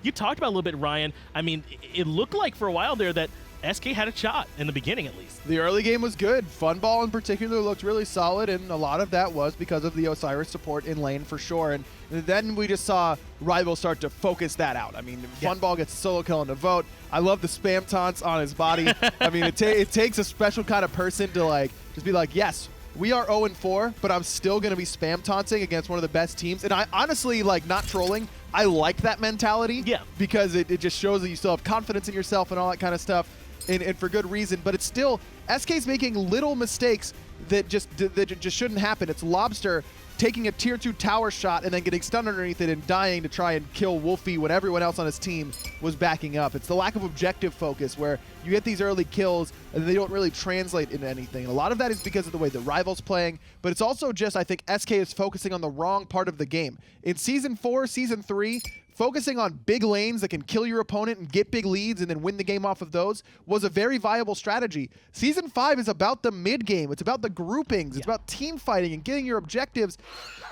you talked about a little bit, Ryan. I mean, it looked like for a while there that SK had a shot in the beginning, at least. The early game was good. Funball in particular looked really solid, and a lot of that was because of the Osiris support in lane for sure. And then we just saw Rival start to focus that out. I mean, Funball gets a solo kill on the vote. I love the spam taunts on his body. I mean, it takes a special kind of person to like just be like, yes, we are 0-4, but I'm still going to be spam taunting against one of the best teams. And I honestly, like, not trolling, I like that mentality. Yeah. Because it just shows that you still have confidence in yourself and all that kind of stuff. And for good reason, but it's still, SK's making little mistakes that just shouldn't happen. It's Lawbster taking a tier 2 tower shot and then getting stunned underneath it and dying to try and kill Wlfy when everyone else on his team was backing up. It's the lack of objective focus where you get these early kills and they don't really translate into anything. And a lot of that is because of the way the Rival's playing, but it's also just, I think, SK is focusing on the wrong part of the game. In Season 4, Season 3, focusing on big lanes that can kill your opponent and get big leads and then win the game off of those was a very viable strategy. Season 5 is about the mid game. It's about the groupings. It's about team fighting and getting your objectives.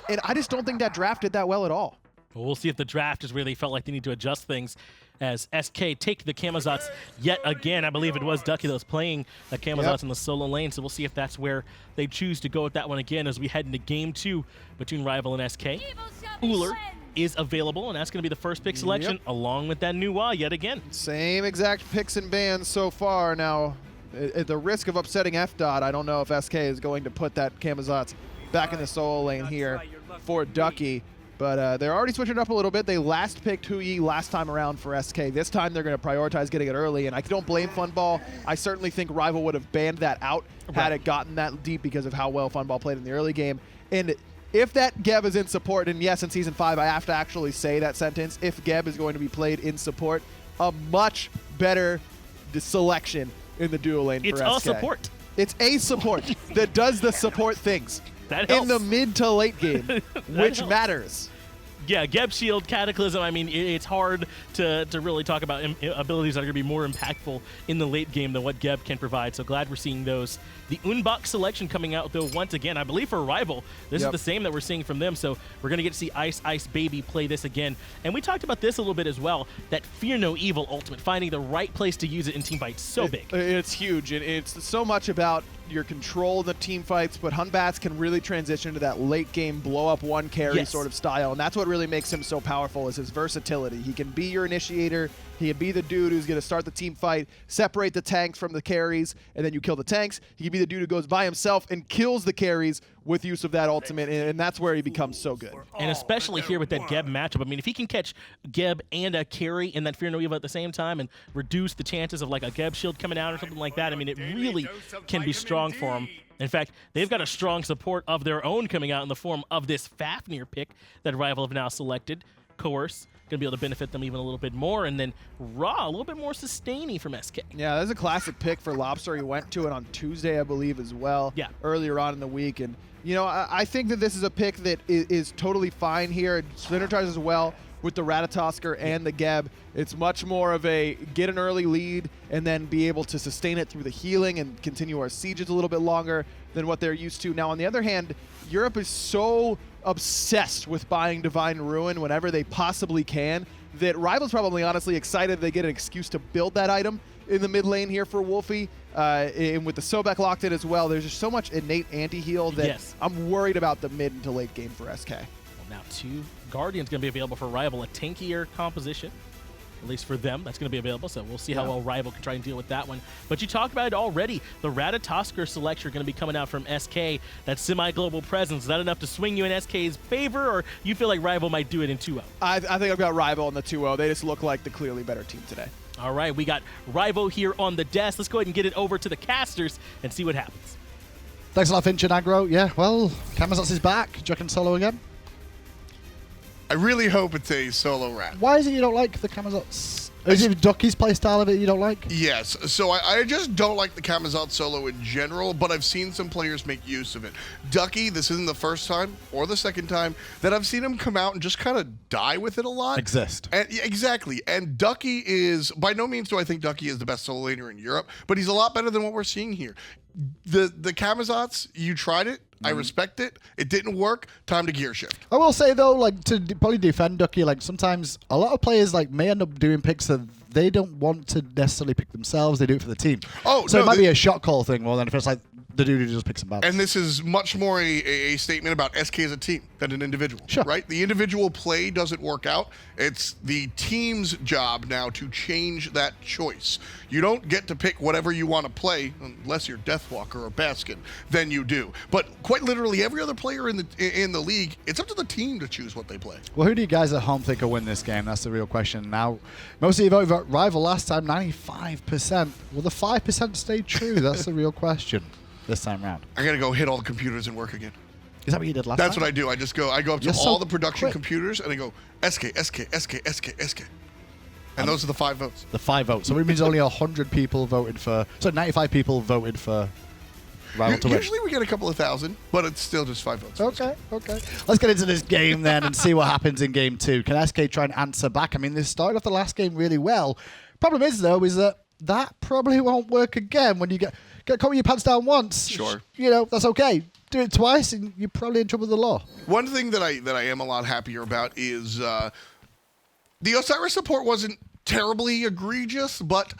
And I just don't think that draft did that well at all. Well, we'll see if the draft is where they felt like they need to adjust things as SK take the Camazotz yet again. I believe it was Ducky that was playing the Camazotz in the solo lane, so we'll see if that's where they choose to go with that one again as we head into Game 2 between Rival and SK. Ullr is available, and that's going to be the first pick selection along with that new wall yet again. Same exact picks and bans so far. Now, at the risk of upsetting F-Dot, I don't know if SK is going to put that Camazotz back in the solo lane here for Ducky. But they're already switching it up a little bit. They last picked Hou Yi last time around for SK. This time they're going to prioritize getting it early, and I don't blame Funball. I certainly think Rival would have banned that out had it gotten that deep because of how well Funball played in the early game. And if that Geb is in support, and yes, in Season 5 I have to actually say that sentence, if Geb is going to be played in support, a much better selection in the duo lane for SK. It's a support. It's a support that does the support things That helps. in the mid to late game, which helps. matters. Yeah, Geb Shield, Cataclysm, I mean, it's hard to really talk about abilities that are going to be more impactful in the late game than what Geb can provide, so glad we're seeing those. The Hun Batz selection coming out, though, once again, I believe for Rival, this is the same that we're seeing from them, so we're going to get to see iceicebaby play this again. And we talked about this a little bit as well, that Fear No Evil ultimate, finding the right place to use it in teamfights, so big. It's huge, and it's so much about your control in the team fights, but Hun Batz can really transition to that late game blow up one carry sort of style, and that's what really makes him so powerful is his versatility. He can be your initiator, he can be the dude who's going to start the team fight, separate the tanks from the carries, and then you kill the tanks. He can be the dude who goes by himself and kills the carries with use of that ultimate, and that's where he becomes so good. And especially here with that Geb matchup, I mean, if he can catch Geb and a carry in that Fear No Evil at the same time and reduce the chances of like a Geb shield coming out or something like that, I mean, it really can be strong for him. In fact, they've got a strong support of their own coming out in the form of this Fafnir pick that Rival have now selected. Coerce, going to be able to benefit them even a little bit more. And then Raw, a little bit more sustaining from SK. Yeah, that's a classic pick for Lawbster. He went to it on Tuesday, I believe, as well, earlier on in the week. And, you know, I think that this is a pick that is totally fine here. It synergizes well with the Ratatoskr and the Geb. It's much more of a get an early lead and then be able to sustain it through the healing and continue our sieges a little bit longer than what they're used to. Now, on the other hand, Europe is so obsessed with buying Divine Ruin whenever they possibly can that Rival's probably honestly excited they get an excuse to build that item in the mid lane here for Wlfy. And with the Sobek locked in as well, there's just so much innate anti-heal that I'm worried about the mid to late game for SK. Well, now 2 Guardians going to be available for Rival, a tankier composition. At least for them, that's going to be available, so we'll see how well Rival can try and deal with that one. But you talked about it already. The Ratatoskr selection are going to be coming out from SK. That semi-global presence, is that enough to swing you in SK's favor, or you feel like Rival might do it in 2-0? I think I've got Rival in the 2-0. They just look like the clearly better team today. All right, we got Rival here on the desk. Let's go ahead and get it over to the casters and see what happens. Thanks a lot, Finch and Aggro. Yeah, well, Camazotz is back. Do you reckon solo again? I really hope it's a solo rat. Why is it you don't like the Camazotz? Is it Ducky's playstyle of it you don't like? Yes, so I just don't like the Camazotz solo in general, but I've seen some players make use of it. Ducky, this isn't the first time or the second time that I've seen him come out and just kind of die with it a lot. Exist. And, yeah, exactly. And Ducky is, by no means do I think Ducky is the best solo laner in Europe, but he's a lot better than what we're seeing here. The Camazotz, you tried it. I respect it. It didn't work. Time to gear shift. I will say though, like to probably defend Ducky, like sometimes a lot of players like may end up doing picks that they don't want to necessarily pick themselves. They do it for the team. Oh, so no, it might be a shot call thing more than if it's like the dude who just picks some bad. And this is much more a statement about SK as a team than an individual. Sure. Right? The individual play doesn't work out. It's the team's job now to change that choice. You don't get to pick whatever you want to play, unless you're Deathwalker or Baskin, then you do. But quite literally every other player in the league, it's up to the team to choose what they play. Well, who do you guys at home think will win this game? That's the real question. Now, most of you voted for Rival last time, 95%. Will the 5% stay true? That's the real question this time round. I gotta go hit all the computers and work again. Is that what you did last That's time? what I do. I go up to You're all so the production quick. computers and I go SK. And those are the 5 votes. The 5 votes. So it means only 100 people voted for... So 95 people voted for Rival to win. Usually we get a couple of thousand, but it's still just 5 votes. Okay. Let's get into this game then and see what happens in game 2. Can SK try and answer back? I mean, they started off the last game really well. Problem is, though, is that probably won't work again when you get caught with your pants down once. Sure. You know, that's okay. Do it twice and you're probably in trouble with the law. One thing that I am a lot happier about is the Osiris support wasn't terribly egregious, but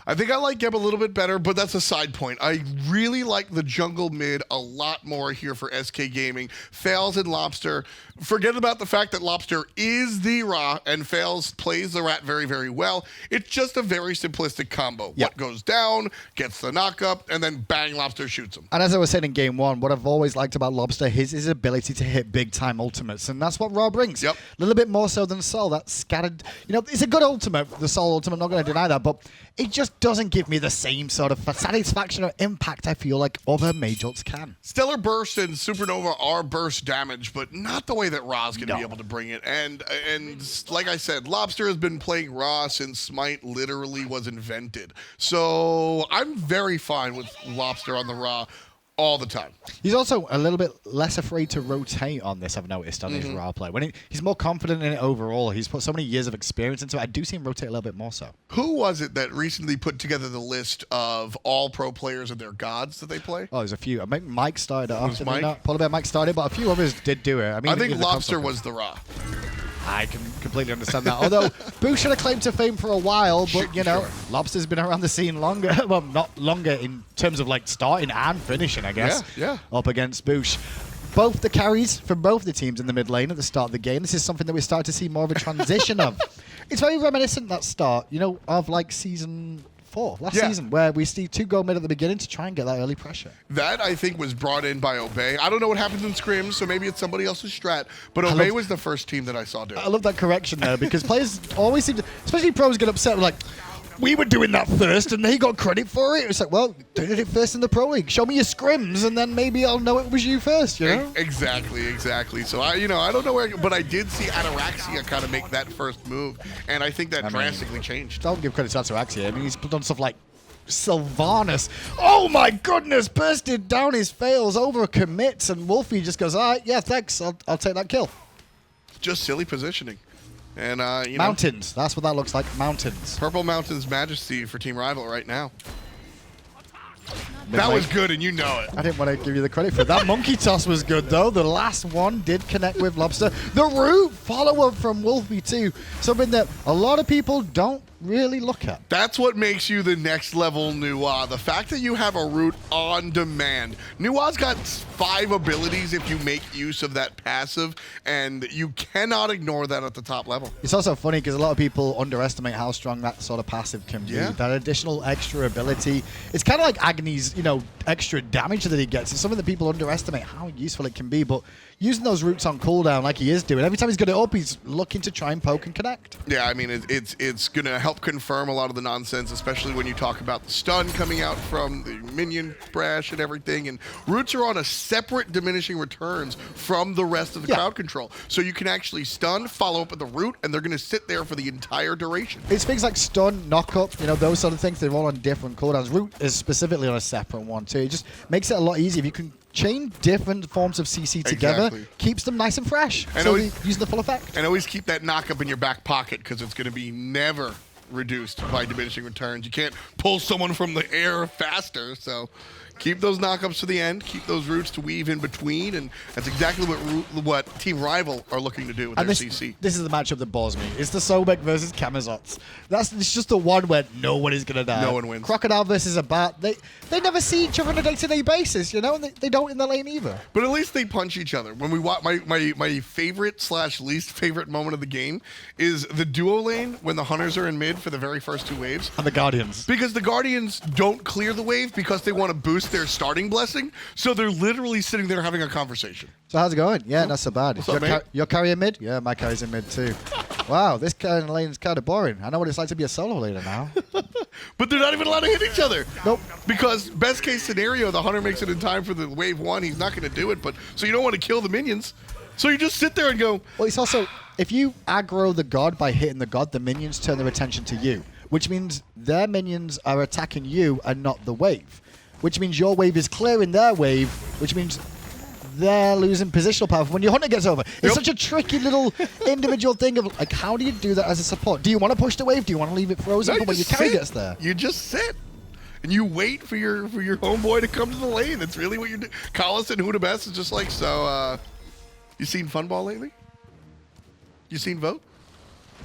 I think I like Geb a little bit better, but that's a side point. I really like the jungle mid a lot more here for SK Gaming. Faeles and Lawbster. Forget about the fact that Lawbster is the Ra and Faeles plays the Rat very, very well. It's just a very simplistic combo. Yep. What goes down, gets the knock up, and then bang, Lawbster shoots him. And as I was saying in game 1, what I've always liked about Lawbster is his ability to hit big-time ultimates, and that's what Ra brings. Yep. A little bit more so than Sol. That scattered... You know, it's a good ultimate, the Sol ultimate, I'm not going to deny that, but it just doesn't give me the same sort of satisfaction or impact I feel like other mage ults can. Stellar Burst and Supernova are burst damage, but not the way that Ra's going to be able to bring it. And like I said, Lawbster has been playing Ra since Smite literally was invented. So I'm very fine with Lawbster on the Ra all the time. He's also a little bit less afraid to rotate on this, I've noticed, on his Ra play. When he's more confident in it overall. He's put so many years of experience into it. I do see him rotate a little bit more so. Who was it that recently put together the list of all pro players and their gods that they play? Oh, there's a few. I think Mike started it off. Was did he Mike? not? Polar Bear Mike started, but a few others did do it. I think even the Lawbster console was the Ra. I can completely understand that. Although, Boosh had a claim to fame for a while, but, you know, Lobster's been around the scene longer. Well, not longer in terms of, like, starting and finishing, I guess. Yeah. Up against Boosh. Both the carries from both the teams in the mid lane at the start of the game. This is something that we start to see more of a transition of. It's very reminiscent, that start, you know, of, like, Season 4, last season, where we see 2 go mid at the beginning to try and get that early pressure. That, I think, was brought in by Obey. I don't know what happens in scrims, so maybe it's somebody else's strat, but Obey was the first team that I saw do it. I love that correction there, because players always seem to, especially pros, get upset with, like, we were doing that first and they got credit for it. It's like, well, they did it first in the Pro League. Show me your scrims and then maybe I'll know it was you first, you know? Exactly. So, I don't know where, but I did see Ataraxia kind of make that first move, and I think that drastically changed. Don't give credit to Ataraxia. I mean, he's done stuff like Sylvanas. Oh my goodness, bursted down his Faeles over commits, and Wlfy just goes, all right, yeah, thanks, I'll take that kill. Just silly positioning. And, Mountains, that's what that looks like, mountains. Purple Mountains Majesty for Team Rival right now. That was good, and you know it. I didn't want to give you the credit for it. That monkey toss was good, though. The last one did connect with Lawbster. The root follow-up from Wlfy, too. Something that a lot of people don't really look at. That's what makes you the next level Nuwa. The fact that you have a root on demand. Nuwa's got 5 abilities if you make use of that passive, and you cannot ignore that at the top level. It's also funny because a lot of people underestimate how strong that sort of passive can be. Yeah. That additional extra ability. It's kind of like Agony's, you know, extra damage that he gets. It's something that people underestimate how useful it can be, but using those roots on cooldown like he is doing, every time he's got it up, he's looking to try and poke and connect. Yeah, I mean, it's going to help confirm a lot of the nonsense, especially when you talk about the stun coming out from the minion brash and everything. And roots are on a separate diminishing returns from the rest of the crowd control. So you can actually stun, follow up with the root, and they're going to sit there for the entire duration. It's things like stun, knock up, you know, those sort of things. They're all on different cooldowns. Root is specifically on a separate one too. It just makes it a lot easier if you can chain different forms of CC together. Exactly. Keeps them nice and fresh. And so always, they use the full effect. And always keep that knock up in your back pocket because it's going to be never reduced by diminishing returns. You can't pull someone from the air faster, so keep those knockups to the end. Keep those roots to weave in between, and that's exactly what Team Rival are looking to do with their CC. This is the matchup that bores me. It's the Sobek versus Camazotz. It's just the one where no one is going to die. No one wins. Crocodile versus a bat. They never see each other on a day-to-day basis, you know, and they don't in the lane either. But at least they punch each other. When we watch, my favorite / least favorite moment of the game is the duo lane when the Hunters are in mid for the very first 2 waves. And the Guardians. Because the Guardians don't clear the wave because they want to boost their starting blessing, so they're literally sitting there having a conversation. So how's it going? Yeah, not so bad. What's up, mate? You're carrying mid? Yeah, my carry's in mid too. Wow, this kind of lane is kind of boring. I know what it's like to be a solo laner now. But they're not even allowed to hit each other. Nope. Because best case scenario, the Hunter makes it in time for the wave 1. He's not going to do it, but so you don't want to kill the minions. So you just sit there and go. Well, it's also, if you aggro the god by hitting the god, the minions turn their attention to you, which means their minions are attacking you and not the wave, which means your wave is clearing their wave, which means they're losing positional power when your Hunter gets over. It's such a tricky little individual thing of, like, how do you do that as a support? Do you want to push the wave? Do you want to leave it frozen when your carry gets there? You just sit. And you wait for your homeboy to come to the lane. That's really what you're doing. Collis and WhoDaBest is just like, so, you seen Funball lately? You seen Vote?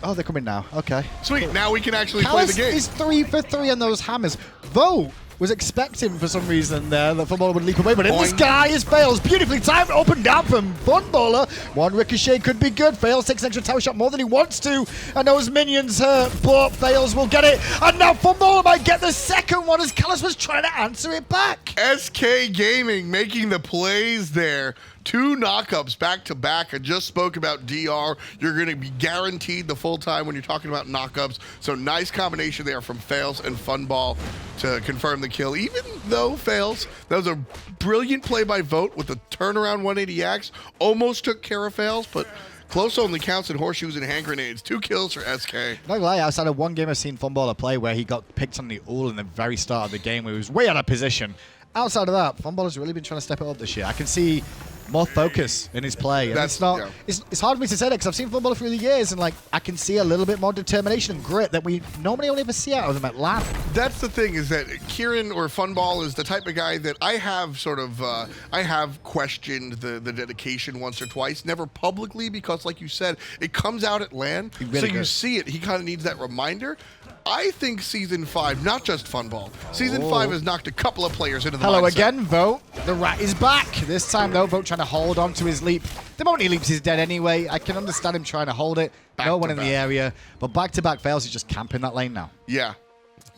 Oh, they're coming now. Okay. Sweet. Now we can actually play Collis the game. is 3 for 3 on those hammers. Vote was expecting for some reason there that Funballer would leap away, but in the sky is Faeles. Beautifully timed, opened down from Funballer. One ricochet could be good. Faeles takes an extra tower shot more than he wants to, and those minions hurt, but Faeles will get it. And now Funballer might get the second one as Collis was trying to answer it back. SK Gaming making the plays there. 2 knockups back to back. I just spoke about DR. You're going to be guaranteed the full time when you're talking about knockups. So nice combination there from Faeles and Funball to confirm the kill. Even though Faeles, that was a brilliant play by Vote with the turnaround 180 axe. Almost took care of Faeles, but close only counts in horseshoes and hand grenades. 2 kills for SK. Not gonna lie, outside of one game I've seen Funballer play where he got picked on the Ullr in the very start of the game where he was way out of position. Outside of that, Funballer's really been trying to step it up this year. I can see more focus in his play. And it's hard for me to say that because I've seen Funballer through the years, and like I can see a little bit more determination and grit that we normally only ever see out of them at LAN. That's the thing, is that Kieran or Funball is the type of guy that I have sort of I have questioned the dedication once or twice, never publicly because, like you said, it comes out at LAN, so you see it. He kind of needs that reminder. I think Season 5, not just Funball, Season 5 has knocked a couple of players into the Hello mindset. again, Vote. The rat is back. This time, though, Vote trying to hold on to his leap. The moment he leaps, he's dead anyway. I can understand him trying to hold it. No one in the area. But back-to-back Faeles. He's just camping that lane now. Yeah.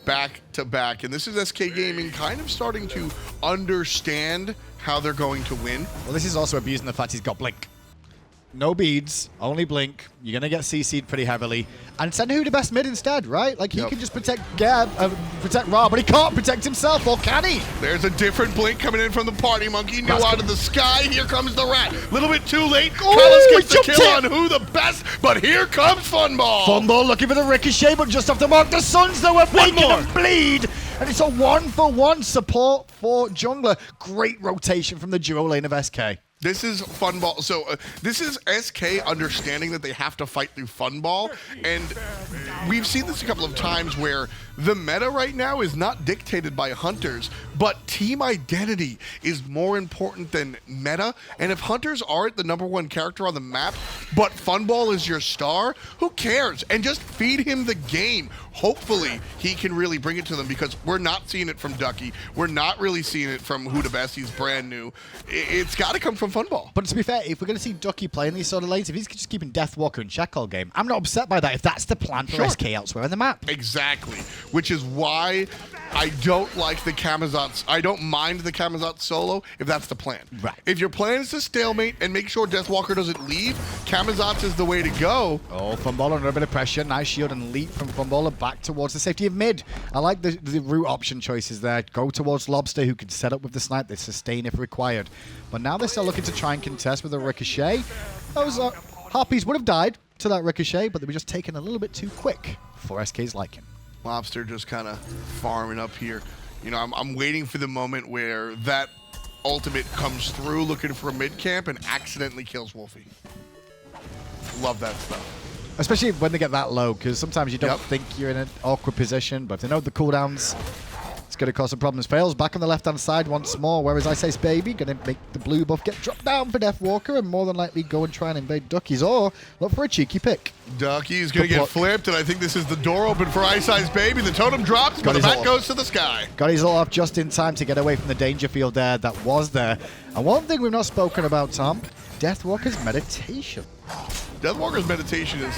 Back to back. And this is SK Gaming kind of starting to understand how they're going to win. Well, this is also abusing the fact he's got Blink. No beads, only Blink. You're going to get CC'd pretty heavily. And send WhoDaBest mid instead, right? Like, he can just protect protect Ra, but he can't protect himself, or can he? There's a different Blink coming in from the party monkey. New out of the sky. Here comes the rat. A little bit too late. Collis gets the kill on WhoDaBest, but here comes Funball. Funball looking for the ricochet, but just off the mark. The Suns, though, are making them bleed. And it's a 1-for-1 support for jungler. Great rotation from the duo lane of SK. This is Funball. So this is SK understanding that they have to fight through Funball. And we've seen this a couple of times where the meta right now is not dictated by Hunters, but team identity is more important than meta. And if Hunters aren't the #1 character on the map, but Funball is your star, who cares? And just feed him the game. Hopefully he can really bring it to them, because we're not seeing it from Ducky. We're not really seeing it from WhoDaBest. He's brand new. It's got to come from Funball. But to be fair, if we're going to see Ducky playing these sort of lanes, if he's just keeping Deathwalker in check all game, I'm not upset by that if that's the plan for SK elsewhere on the map. Exactly. Which is why I don't like the Camazotz. I don't mind the Camazotz solo if that's the plan. Right. If your plan is to stalemate and make sure Deathwalker doesn't leave, Camazotz is the way to go. Oh, Funballer under a bit of pressure. Nice shield and leap from Funballer back towards the safety of mid. I like the route option choices there. Go towards Lawbster, who can set up with the snipe. They sustain if required. But now they're still looking to try and contest with a ricochet. Those Harpies would have died to that ricochet, but they were just taken a little bit too quick for SK's liking. Lawbster just kind of farming up here. You know, I'm waiting for the moment where that ultimate comes through looking for a mid camp and accidentally kills Wlfy. Love that stuff. Especially when they get that low, because sometimes you don't think you're in an awkward position, but if they know the cooldowns, it's going to cause some problems. Faeles back on the left-hand side once more, whereas iceicebaby going to make the blue buff get dropped down for Deathwalker and more than likely go and try and invade Duckies, or look for a cheeky pick. Ducky's going to get flipped, and I think this is the door open for iceicebaby. The totem drops, but the bat goes to the sky. Got his ult off just in time to get away from the danger field there that was there. And one thing we've not spoken about, Tom, Deathwalker's meditation. Deathwalker's meditation is...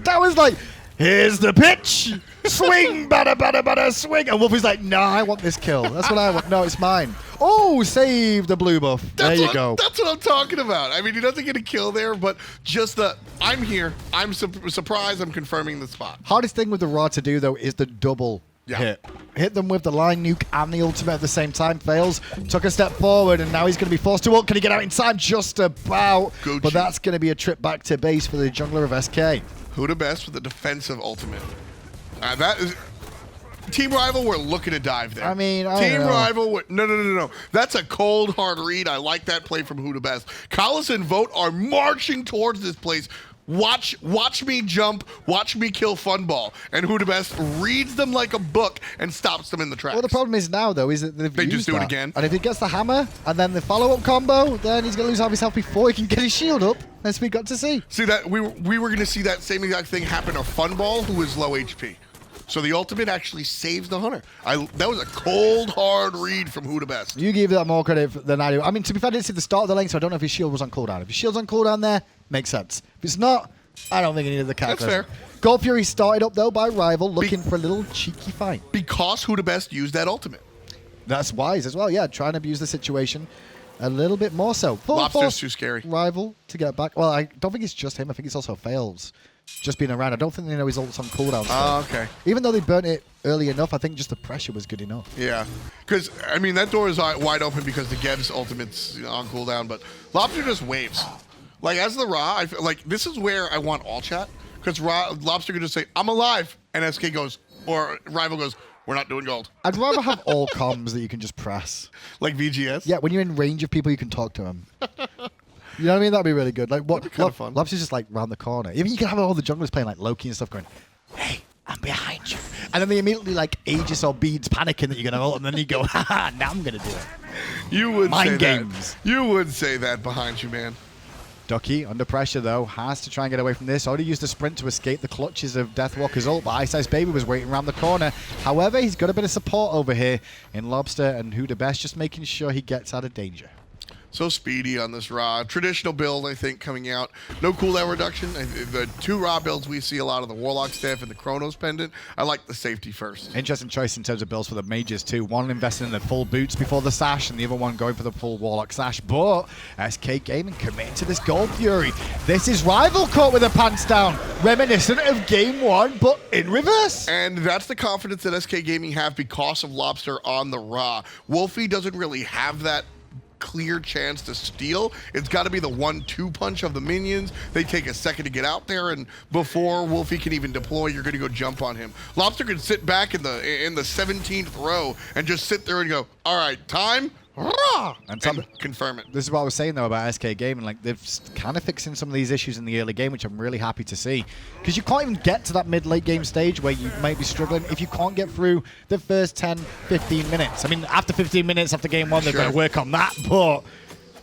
That was like, here's the pitch. Swing, batter, swing. And Wlfy's like, no, I want this kill. That's what I want. No, it's mine. Oh, save the blue buff. There you go. That's what I'm talking about. I mean, he doesn't get a kill there, but just the, I'm here. I'm surprised. I'm confirming the spot. Hardest thing with the Ra to do, though, is the double hit. Hit them with the line nuke and the ultimate at the same time. Faeles, took a step forward, and now he's going to be forced to ult. Can he get out in time? Just about. Gucci. But that's going to be a trip back to base for the jungler of SK. WhoDaBest with the defensive ultimate. That is... Team Rival, we're looking to dive there. I mean, Team Rival, no. That's a cold, hard read. I like that play from WhoDaBest. Collis and Vote are marching towards this place. Watch me jump, watch me kill Funball. And WhoDaBest reads them like a book and stops them in the tracks. Well, the problem is now, though, is that they just do it again. And if he gets the hammer and then the follow-up combo, then he's going to lose half his health before he can get his shield up, as we got to see. See, that we were going to see that same exact thing happen to Funball, who is low HP. So the ultimate actually saves the hunter. That was a cold, hard read from WhoDaBest. You give that more credit than I do. I mean, to be fair, I didn't see the start of the lane, so I don't know if his shield was on cooldown. If his shield's on cooldown there, makes sense. If it's not, I don't think he needed the character. That's fair. Gold Fury started up, though, by Rival, looking for a little cheeky fight. Because WhoDaBest used that ultimate. That's wise as well, yeah. Trying to abuse the situation a little bit more so. Lawbster's too scary. Rival to get back. Well, I don't think it's just him. I think it's also Faeles. Just being around. I don't think they know his ult's on cooldown. Oh, okay. Even though they burnt it early enough, I think just the pressure was good enough. Yeah. Because, I mean, that door is wide open because the Geb's ultimate's on cooldown, but Lawbster just waves. Like, as the Ra, I feel like this is where I want all chat. Because Lawbster could just say, I'm alive. And SK goes, or Rival goes, we're not doing gold. I'd rather have all comms that you can just press. Like VGS? Yeah, when you're in range of people, you can talk to them. You know what I mean? That'd be really good. Like, what? Kind of fun. Lawbster's just like round the corner. Even you can have all the junglers playing like Loki and stuff going, hey, I'm behind you. And then they immediately like Aegis or Beads panicking that you're going to ult, and then you go, haha, now I'm going to do it. You would Mind say games. That. You would say that behind you, man. Ducky, under pressure though, has to try and get away from this. Already used the sprint to escape the clutches of Deathwalker's ult, but iceicebaby was waiting around the corner. However, he's got a bit of support over here in Lawbster and WhoDaBest, just making sure he gets out of danger. So speedy on this Ra. Traditional build, I think, coming out. No cooldown reduction. The two Ra builds we see a lot of the Warlock Staff and the Chronos Pendant. I like the safety first. Interesting choice in terms of builds for the mages too. One investing in the full boots before the sash, and the other one going for the full Warlock sash. But SK Gaming committing to this Gold Fury. This is Rival caught with the pants down. Reminiscent of Game 1, but in reverse. And that's the confidence that SK Gaming have because of Lawbster on the Ra. Wlfy doesn't really have that clear chance to steal. It's got to be the 1-2 punch of the minions. They take a second to get out there, and before Wlfy can even deploy, you're going to go jump on him. Lawbster can sit back in the 17th row and just sit there and go, all right, time, and confirm it. This is what I was saying though about SK Gaming. Like, they've kind of fixing some of these issues in the early game, which I'm really happy to see. Because you can't even get to that mid-late game stage where you might be struggling if you can't get through the first 10, 15 minutes. I mean, after 15 minutes after game 1, they've got to work on that. But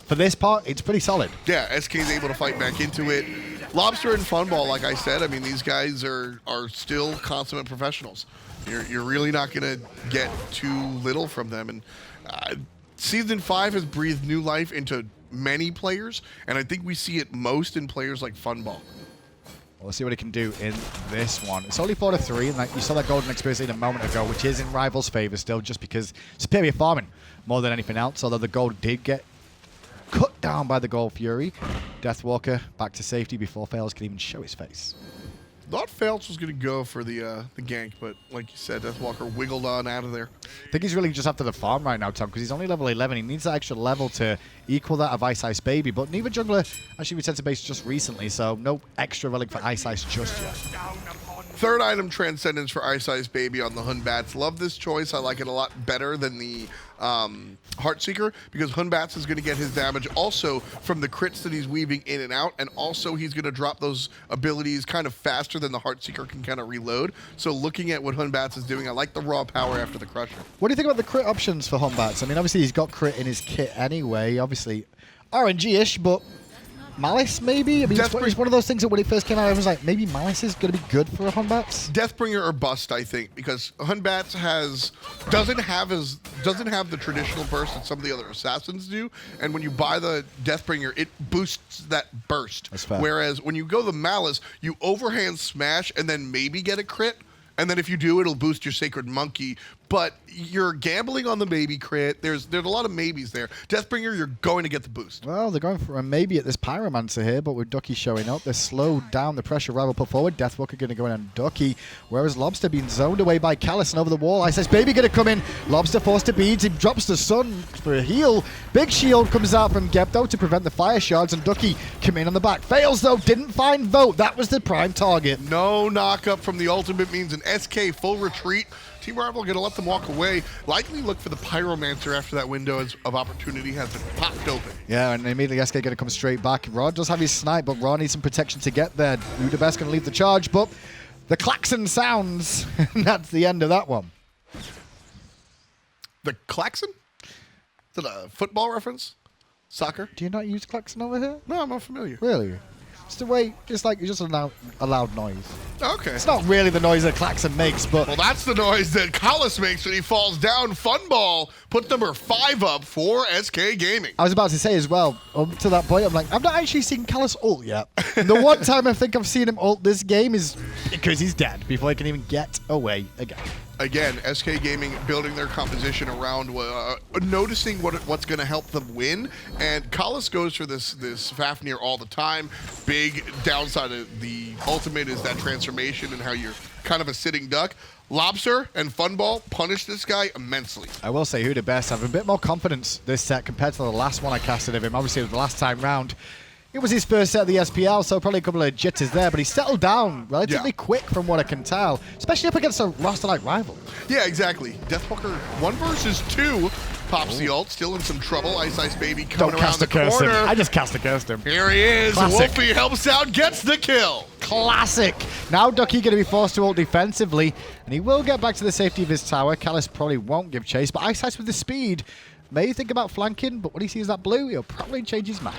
for this part, it's pretty solid. Yeah, SK is able to fight back into it. Lawbster and Funball, like I said, I mean, these guys are still consummate professionals. You're really not going to get too little from them. And Season 5 has breathed new life into many players, and I think we see it most in players like Funball. Well, let's see what he can do in this one. It's only 4-3, and like you saw that golden experience a moment ago, which is in Rival's favor still, just because superior farming more than anything else, although the gold did get cut down by the Gold Fury. Deathwalker back to safety before Faeles can even show his face. Thought Faeles was going to go for the gank, but like you said, Deathwalker wiggled on out of there. I think he's really just after the farm right now, Tom, because he's only level 11. He needs that extra level to equal that of iceicebaby, but neither jungler actually returned to base just recently, so no extra relic for Iceice just yet. Third item, Transcendence for iceicebaby on the Hun Batz. Love this choice. I like it a lot better than the Heartseeker, because Hun Batz is going to get his damage also from the crits that he's weaving in and out, and also he's going to drop those abilities kind of faster than the Heartseeker can kind of reload. So looking at what Hun Batz is doing, I like the raw power after the Crusher. What do you think about the crit options for Hun Batz? I mean, obviously he's got crit in his kit anyway. Obviously RNG-ish, but Malice, maybe? I mean, it's one of those things that when it first came out, everyone's like, maybe Malice is going to be good for a Hun Batz? Deathbringer or bust, I think, because Hun Batz doesn't have the traditional burst that some of the other assassins do, and when you buy the Deathbringer, it boosts that burst. That's fair. Whereas when you go the Malice, you overhand smash and then maybe get a crit, and then if you do, it'll boost your Sacred Monkey. But you're gambling on the maybe crit. There's a lot of maybes there. Deathbringer, you're going to get the boost. Well, they're going for a maybe at this Pyromancer here, but with Ducky showing up, they're slowed down the pressure Rival put forward. Deathwalker going to go in on Ducky, whereas Lawbster being zoned away by Callus and over the wall. iceicebaby going to come in. Lawbster forced to beads. He drops the Sun for a heal. Big shield comes out from Gebdo to prevent the fire shards, and Ducky come in on the back. Fails, though. Didn't find Vote. That was the prime target. No knock-up from the ultimate means an SK full retreat. Team Rival going to let them walk away. Likely look for the Pyromancer after that window of opportunity has been popped open. Yeah, and immediately SK going to come straight back. Raw does have his snipe, but Raw needs some protection to get there. WhoDaBest going to lead the charge, but the klaxon sounds, and that's the end of that one. The klaxon? Is it a football reference? Soccer? Do you not use klaxon over here? No, I'm not familiar. Really? It's the way, it's just a loud noise. Okay. It's not really the noise that klaxon makes, but... Well, that's the noise that Callus makes when he falls down. Funball put number 5 up for SK Gaming. I was about to say as well, up to that point, I'm like, I've not actually seen Callus ult yet. The one time I think I've seen him ult this game is because he's dead, before he can even get away again. Again, SK Gaming building their composition around noticing what's going to help them win, and Callus goes for this Fafnir all the time. Big downside of the ultimate is that transformation and how you're kind of a sitting duck. Lawbster and Funball punish this guy immensely. I will say WhoDaBest have a bit more confidence this set compared to the last one I casted of him. Obviously, the last time round, it was his first set of the SPL, so probably a couple of jitters there, but he settled down relatively quick from what I can tell, especially up against a roster-like rival. Yeah, exactly. Deathwalker 1 versus 2 pops the ult, still in some trouble. iceicebaby coming around the corner. I just cast a curse him. Here he is. Classic. Wlfy helps out, gets the kill. Classic. Now Ducky going to be forced to ult defensively, and he will get back to the safety of his tower. Callus probably won't give chase, but Iceice with the speed may think about flanking, but when he sees that blue, he'll probably change his mind.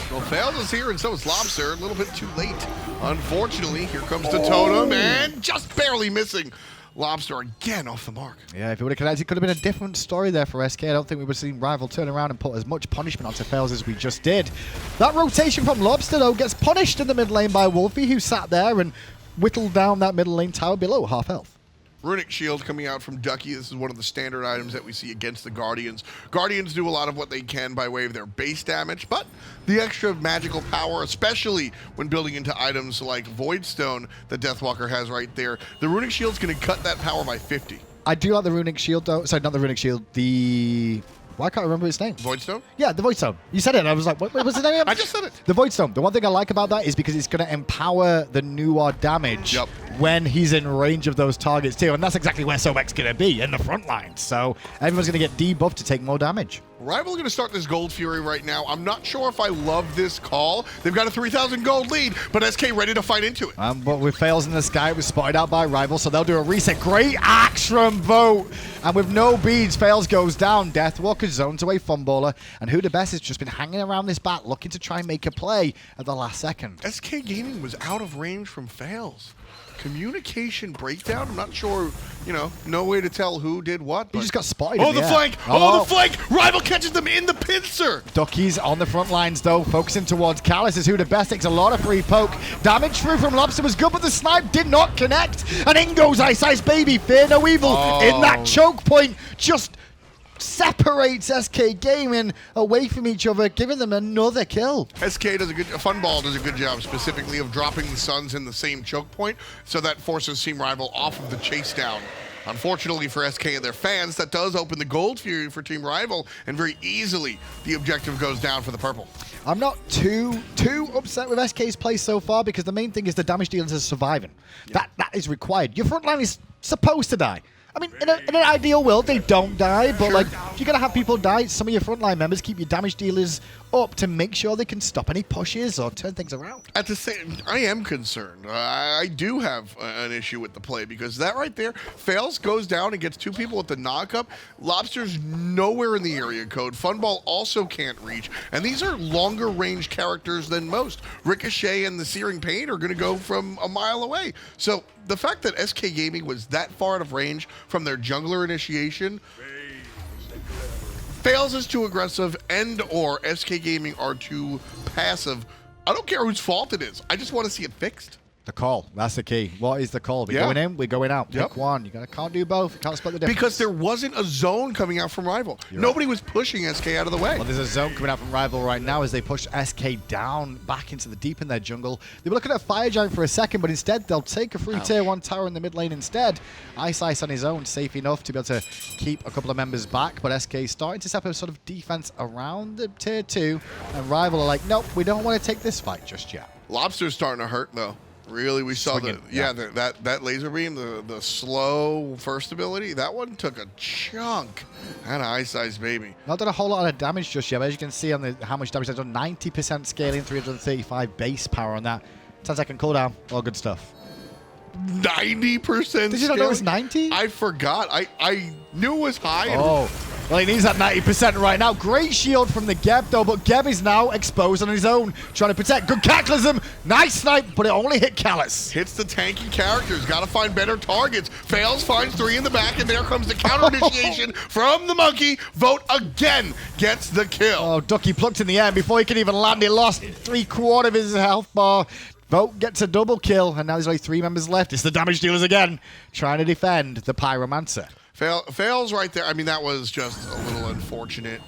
Well, Faeles is here, and so is Lawbster. A little bit too late. Unfortunately, here comes the totem, and just barely missing. Lawbster again off the mark. Yeah, if he would have connected, it could have been a different story there for SK. I don't think we would have seen Rival turn around and put as much punishment onto Faeles as we just did. That rotation from Lawbster, though, gets punished in the mid lane by Wlfy, who sat there and whittled down that middle lane tower below half health. Runic Shield coming out from Ducky. This is one of the standard items that we see against the Guardians. Guardians do a lot of what they can by way of their base damage, but the extra magical power, especially when building into items like Voidstone that Deathwalker has right there, the Runic Shield's going to cut that power by 50. I do like the Runic Shield, though. Sorry, not the Runic Shield. The... Why can't I remember his name? Voidstone? Yeah, the Voidstone. You said it, and I was like, what was the name? I just said it. The Voidstone. The one thing I like about that is because it's going to empower the Nuar damage when he's in range of those targets too, and that's exactly where Sobek's going to be, in the front line. So everyone's going to get debuffed to take more damage. Rival going to start this Gold Fury right now. I'm not sure if I love this call. They've got a 3,000 gold lead, but SK ready to fight into it. But with Faeles in the sky, it was spotted out by Rival, so they'll do a reset. Great axe from Vote. And with no beads, Faeles goes down. Deathwalker zones away Funballer, and WhoDaBest has just been hanging around this bat, looking to try and make a play at the last second. SK Gaming was out of range from Faeles. Communication breakdown. I'm not sure, no way to tell who did what. He just got spotted. Oh, the flank! Oh, the flank! Rival catches them in the pincer! Ducky's on the front lines, though, focusing towards Callus as WhoDaBest takes a lot of free poke. Damage through from Lawbster was good, but the snipe did not connect. And in goes iceicebaby. Fear no evil. In that choke point, just separates SK Gaming away from each other, giving them another kill. SK does Funball does a good job specifically of dropping the Suns in the same choke point, so that forces Team Rival off of the chase down. Unfortunately for SK and their fans, that does open the Gold Fury for Team Rival, and very easily the objective goes down for the purple. I'm not too upset with SK's play so far, because the main thing is the damage dealers are surviving. That is required. Your front line is supposed to die. I mean, in an ideal world, they don't die, but like, if you're going to have people die, some of your frontline members keep your damage dealers up to make sure they can stop any pushes or turn things around. At the same, I am concerned. I do have an issue with the play because that right there, Faeles goes down and gets 2 people with the knock-up. Lawbster's nowhere in the area code. Funball also can't reach, and these are longer range characters than most. Ricochet and the Searing Pain are going to go from a mile away. So the fact that SK Gaming was that far out of range from their jungler initiation, Faeles is too aggressive, and or SK Gaming are too passive. I don't care whose fault it is. I just want to see it fixed. The call. That's the key. What is the call? We're going in, we're going out. Pick one. You can't do both. You can't split the difference. Because there wasn't a zone coming out from Rival. Nobody was pushing SK out of the way. Well, there's a zone coming out from Rival right now as they push SK down back into the deep in their jungle. They were looking at Fire Giant for a second, but instead they'll take a free tier 1 tower in the mid lane instead. Ice on his own, safe enough to be able to keep a couple of members back, but SK starting to set up a sort of defense around the tier 2, and Rival are like, nope, we don't want to take this fight just yet. Lawbster's starting to hurt, though. Really, we saw that laser beam, the slow first ability, that one took a chunk. And iceicebaby. Not done a whole lot of damage just yet, but as you can see on how much damage they've done, 90% scaling, 335 base power on that. 10-second cooldown, all good stuff. 90%. Did you not know it was 90? I forgot. I knew it was high. Oh. Well, he needs that 90% right now. Great shield from the Geb, though, but Geb is now exposed on his own, trying to protect. Good Cataclysm. Nice snipe, but it only hit Callus. Hits the tanky characters. Got to find better targets. Fails, finds 3 in the back, and there comes the counter initiation from the monkey. Vote again gets the kill. Oh, Ducky plucked in the air before he could even land. He lost 3/4 of his health bar. Vote gets a double kill, and now there's only 3 members left. It's the damage dealers again, trying to defend the Pyromancer. Fails right there. I mean, that was just a little unfortunate.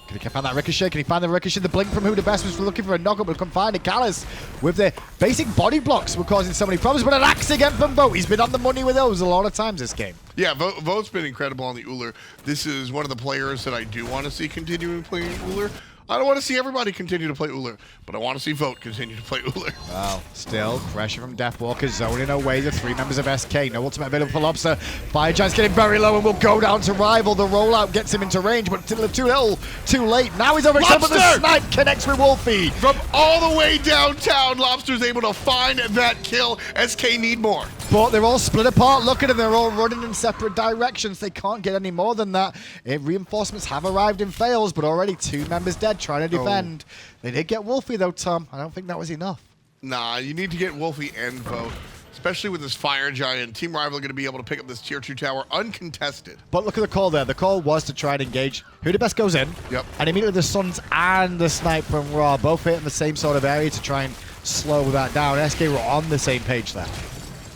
Can he find that Ricochet? Can he find the Ricochet? The blink from WhoDaBest was looking for a knockup, but couldn't find it. Callus with the basic body blocks were causing so many problems, but an axe again from Vote. He's been on the money with those a lot of times this game. Yeah, Vote's been incredible on the Ullr. This is one of the players that I do want to see continuing playing Ullr. I don't want to see everybody continue to play Ullr, but I want to see Vote continue to play Ullr. Well, still, pressure from Deathwalker zoning away the 3 members of SK. No ultimate available for Lawbster. Fire Giant's getting very low and will go down to Rival. The rollout gets him into range, but too little, too late. Now he's over, but the snipe connects with Wlfy. From all the way downtown, Lawbster's able to find that kill. SK need more. But they're all split apart. Look at them. They're all running in separate directions. They can't get any more than that. Reinforcements have arrived in Faeles, but already 2 members dead trying to defend. They did get Wlfy, though, Tom. I don't think that was enough. Nah, you need to get Wlfy and Vote. Especially with this Fire Giant. Team Rival are going to be able to pick up this tier 2 tower uncontested. But look at the call there. The call was to try and engage. WhoDaBest goes in. Yep. And immediately the Suns and the snipe from Raw both hit in the same sort of area to try and slow that down. SK were on the same page there.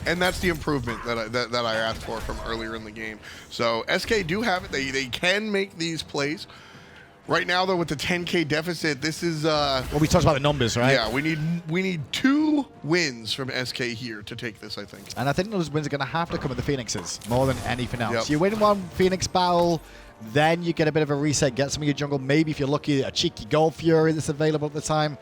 And that's the improvement that I asked for from earlier in the game. So SK do have it. They can make these plays. Right now, though, with the 10K deficit, this is... well, we talked about the numbers, right? Yeah, we need 2 wins from SK here to take this, I think. And I think those wins are going to have to come with the Phoenixes more than anything else. Yep. You win one Phoenix battle, then you get a bit of a reset, get some of your jungle. Maybe if you're lucky, a cheeky Gold Fury that's available at the time.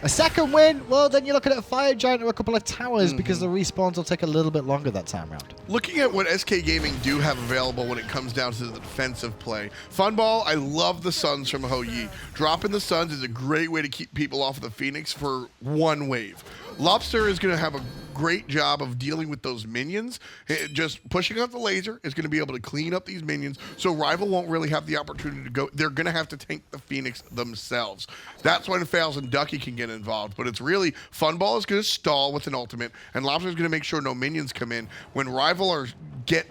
A second win, well, then you're looking at a Fire Giant or a couple of towers because the respawns will take a little bit longer that time around. Looking at what SK Gaming do have available when it comes down to the defensive play. Funball, I love the Suns from Hou Yi. Dropping the Suns is a great way to keep people off of the Phoenix for 1 wave. Lawbster is going to have a great job of dealing with those minions. Just pushing out the laser is going to be able to clean up these minions, so Rival won't really have the opportunity to go. They're going to have to tank the Phoenix themselves. That's when Faeles and Ducky can get involved, but it's really Funball is going to stall with an ultimate, and Lawbster is going to make sure no minions come in. When Rival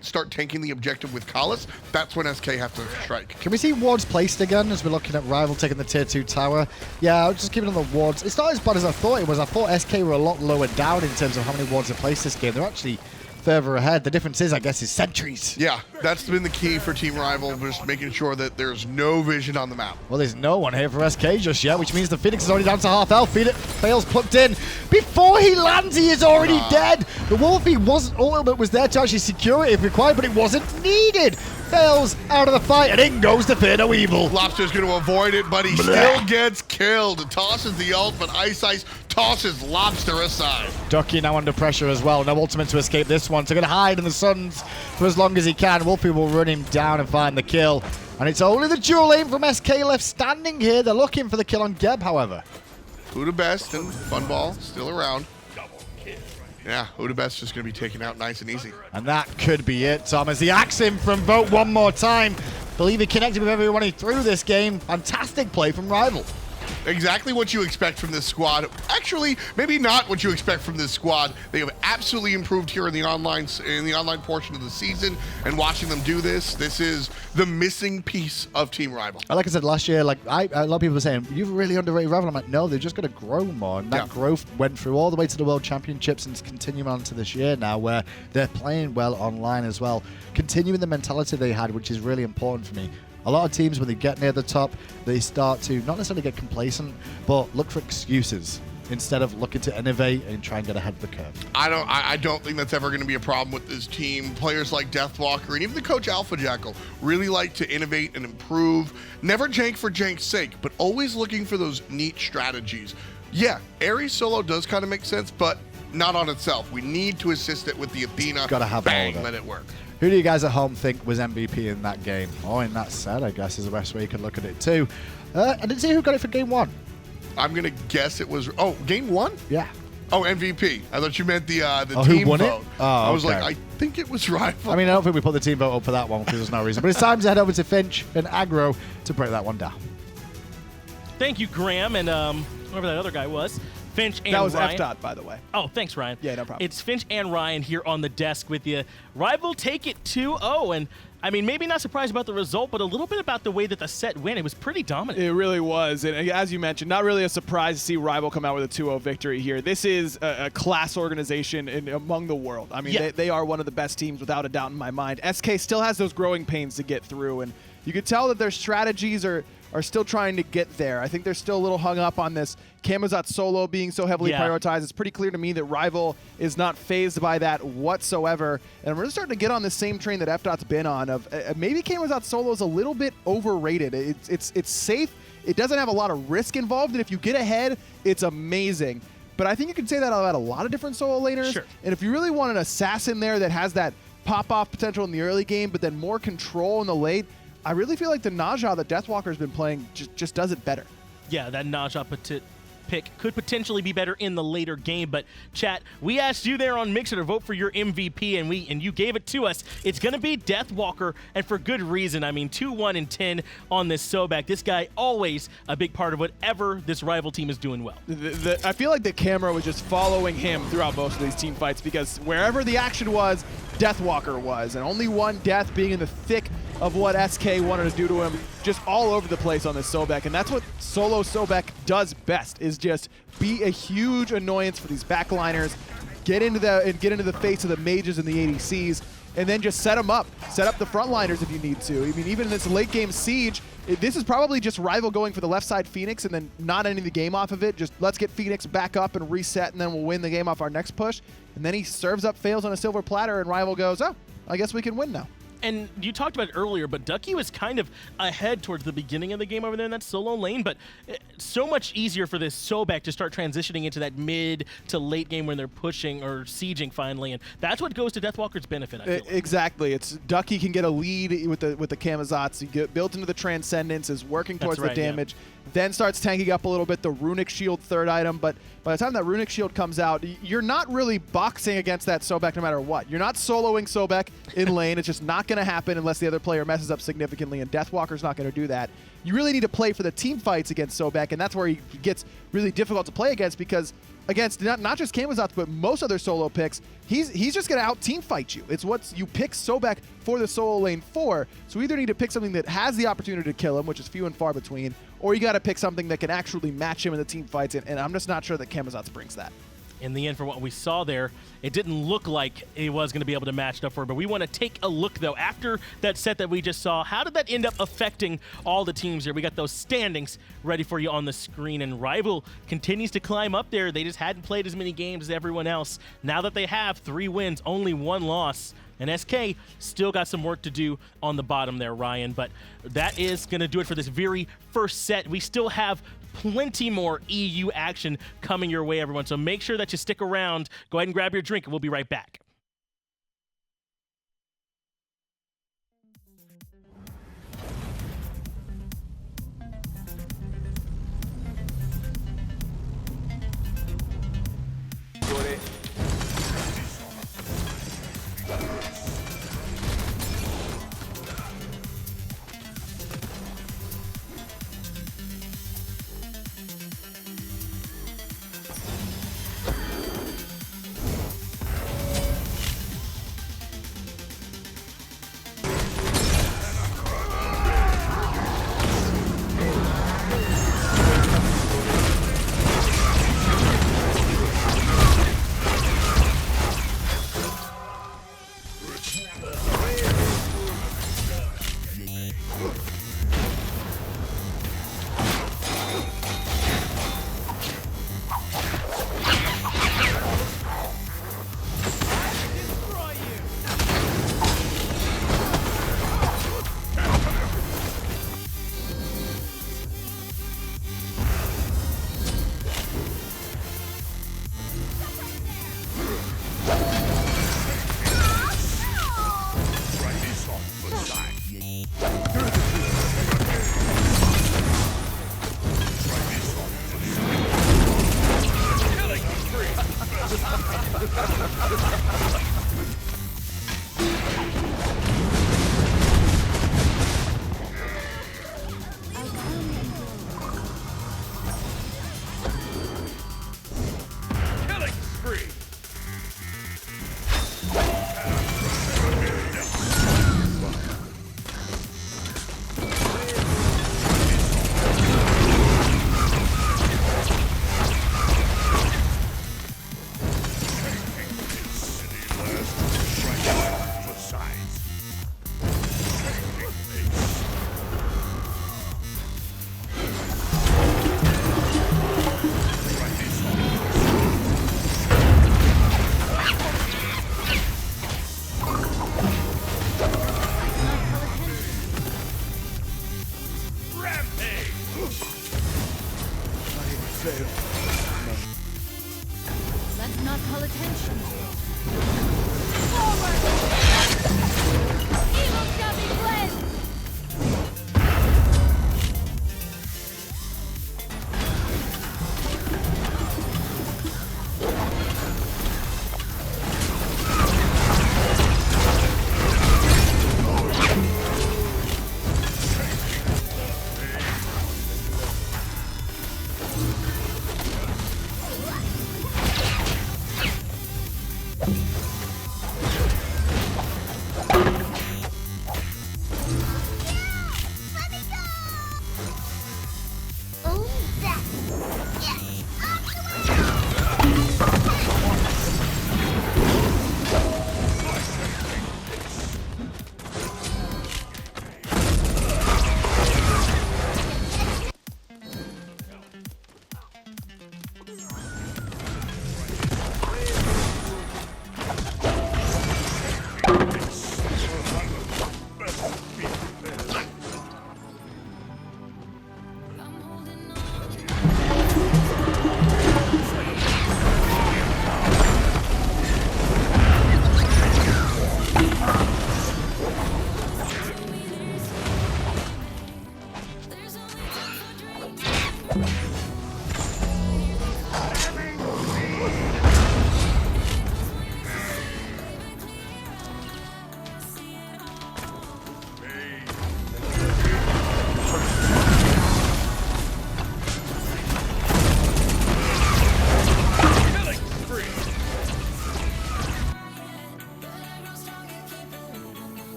start tanking the objective with Callus, that's when SK have to strike. Can we see wards placed again as we're looking at Rival taking the tier 2 tower? Yeah, I'll just keep it on the wards. It's not as bad as I thought it was. I thought SK were a lot lower down in terms of how many wards are placed this game. They're actually further ahead. The difference is, I guess, is sentries. Yeah, that's been the key for Team Rival, just making sure that there's no vision on the map. Well, there's no one here for SK just yet, which means the Phoenix is already down to half health. Faeles plucked in. Before he lands, he is already dead. The Wlfy ultimate was there to actually secure it if required, but it wasn't needed. Faeles out of the fight, and in goes the Fear No Evil. Lawbster's going to avoid it, but he still gets killed. Tosses the ult, but Ice tosses Lawbster aside. Ducky now under pressure as well. No ultimate to escape this one. So going to hide in the Suns for as long as he can. Wlfy will run him down and find the kill. And it's only the dual aim from SK left standing here. They're looking for the kill on Geb, however. WhoDaBest and Funballer still around. Yeah, WhoDaBest just going to be taken out nice and easy. And that could be it, Tom, as he axes him from Vote one more time. Believe he connected with everyone he threw this game. Fantastic play from Rival. Exactly what you expect from this squad. Actually, maybe not what you expect from this squad. They have absolutely improved here in the online portion of the season, and watching them do this is the missing piece of Team Rival. Like I said last year, like a lot of people were saying, you've really underrated Rival. I'm like, no, they're just going to grow more, and that growth went through all the way to the World Championships and is continuing on to this year now, where they're playing well online as well, continuing the mentality they had, which is really important for me. A lot of teams, when they get near the top, they start to not necessarily get complacent, but look for excuses instead of looking to innovate and try and get ahead of the curve. I don't think that's ever going to be a problem with this team. Players like Deathwalker and even the coach Alpha Jackal really like to innovate and improve. Never jank for jank's sake, but always looking for those neat strategies. Yeah, Ares solo does kind of make sense, but not on itself. We need to assist it with the Athena. Gotta have bang, all of it. let it work. Who do you guys at home think was MVP in that game? Or in that set, I guess, is the best way you can look at it too. I didn't see who got it for game one. I'm going to guess it was... Oh, game one? Yeah. Oh, MVP. I thought you meant the who team won vote. It? Oh, I was okay. like, I think it was Rival. I mean, I don't think we put the team vote up for that one because there's no reason. But it's time to head over to Finch and Aggro to break that one down. Thank you, Graham, and whoever that other guy was. Finch and That was Ryan. F-Dot, by the way. Oh, thanks, Ryan. Yeah, no problem. It's Finch and Ryan here on the desk with you. Rival take it 2-0, and I mean, maybe not surprised about the result, but a little bit about the way that the set went. It was pretty dominant. It really was. And as you mentioned, not really a surprise to see Rival come out with a 2-0 victory here. This is a class organization among the world. I mean, they are one of the best teams without a doubt in my mind. SK still has those growing pains to get through, and you could tell that their strategies are still trying to get there. I think they're still a little hung up on this Camazotz solo being so heavily prioritized. It's pretty clear to me that Rival is not phased by that whatsoever. And we're starting to get on the same train that F-Dot's been on of maybe Camazotz solo is a little bit overrated. It's safe. It doesn't have a lot of risk involved. And if you get ahead, it's amazing. But I think you can say that about a lot of different solo laners. Sure. And if you really want an assassin there that has that pop-off potential in the early game, but then more control in the late, I really feel like the Naja that Deathwalker's been playing just does it better. Yeah, that Naja pick could potentially be better in the later game, but chat, we asked you there on Mixer to vote for your MVP, and you gave it to us. It's going to be Deathwalker, and for good reason. I mean, 2-1-10 on this Sobek. This guy always a big part of whatever this Rival team is doing well. I feel like the camera was just following him throughout most of these team fights because wherever the action was, Deathwalker was, and only one death being in the thick of what SK wanted to do to him, just all over the place on this Sobek, and that's what solo Sobek does best, is just be a huge annoyance for these backliners, get into the face of the mages and the ADCs, and then just set them up. Set up the frontliners if you need to. I mean, even in this late game siege, this is probably just Rival going for the left side Phoenix and then not ending the game off of it. Just let's get Phoenix back up and reset, and then we'll win the game off our next push. And then he serves up Faeles on a silver platter, and Rival goes, oh, I guess we can win now. And you talked about it earlier, but Ducky was kind of ahead towards the beginning of the game over there in that solo lane, but so much easier for this Sobek to start transitioning into that mid to late game when they're pushing or sieging finally, and that's what goes to Deathwalker's benefit, I feel like. Exactly. It's Ducky can get a lead with the Camazotz. He get built into the Transcendence, is working towards the damage, then starts tanking up a little bit, the Runic Shield third item, but by the time that Runic Shield comes out, you're not really boxing against that Sobek no matter what. You're not soloing Sobek in lane. It's just not going to happen unless the other player messes up significantly, and Deathwalker's not going to do that. You really need to play for the team fights against Sobek, and that's where he gets really difficult to play against because against not just Camazotz, but most other solo picks, he's just going to out-team fight you. It's what you pick Sobek for the solo lane for, so we either need to pick something that has the opportunity to kill him, which is few and far between, or you got to pick something that can actually match him in the team fights, and I'm just not sure that Camazotz brings that. In the end, from what we saw there, it didn't look like he was going to be able to match it up for it. But we want to take a look, though, after that set that we just saw. How did that end up affecting all the teams here? We got those standings ready for you on the screen, and Rival continues to climb up there. They just hadn't played as many games as everyone else. Now that they have 3 wins, only 1 loss, And SK still got some work to do on the bottom there, Ryan. But that is going to do it for this very first set. We still have plenty more EU action coming your way, everyone. So make sure that you stick around. Go ahead and grab your drink, and we'll be right back.